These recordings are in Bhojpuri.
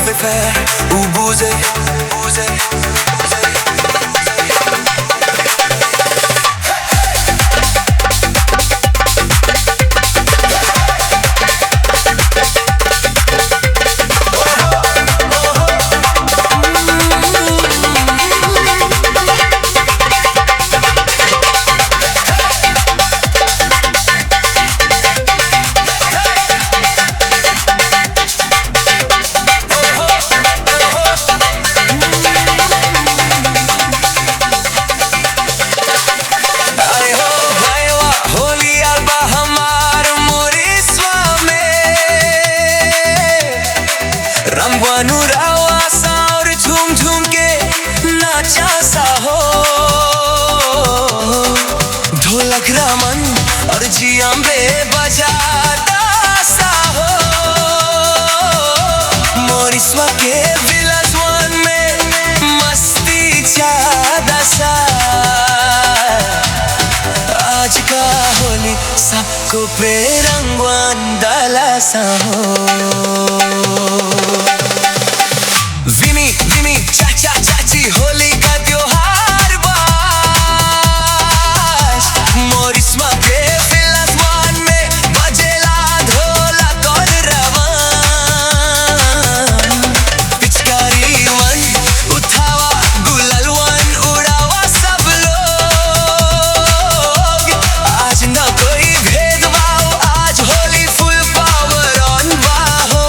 me fé, o buze, buze. अनुरावा सा और झूम झूम के नाचा सा हो, ढोलक रमन और जियांबे बजाता सा हो। मोरिस्वा के विलास वन में मस्ती ज्यादा सा, आज का होली सबको पे रंगवान डाला सा हो। चाची होली का त्योहार बाज, मोरिस्मा के फिलहाल में बजेला ढोलक और रवन। पिचकारी वन उठावा, गुलाल वन उड़ावा सब लोग। आज न कोई भेदभाव, आज होली फुल पावर ऑन बाहो।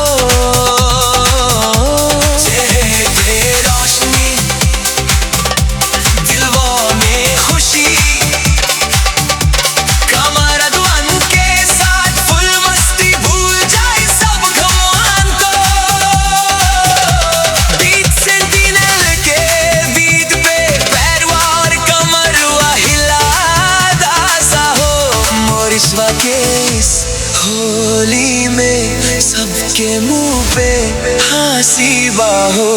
होली में सबके मुंह पे हंसी बाहो।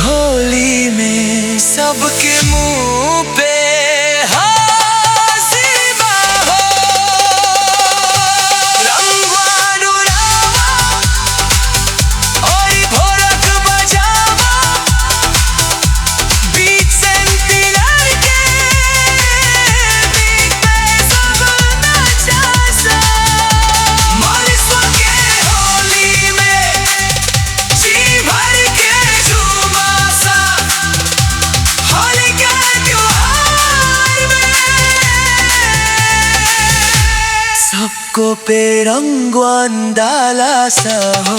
होली में सबके मुंह पे हंसी बाहो। रंगवान उड़ावा और ढोलक बजावा, बीच सेंटिनल के बीच पे सब नाचा सा। मोरिस्वा के होली में जी भर के सबको पे रंगवान डाला सा हो।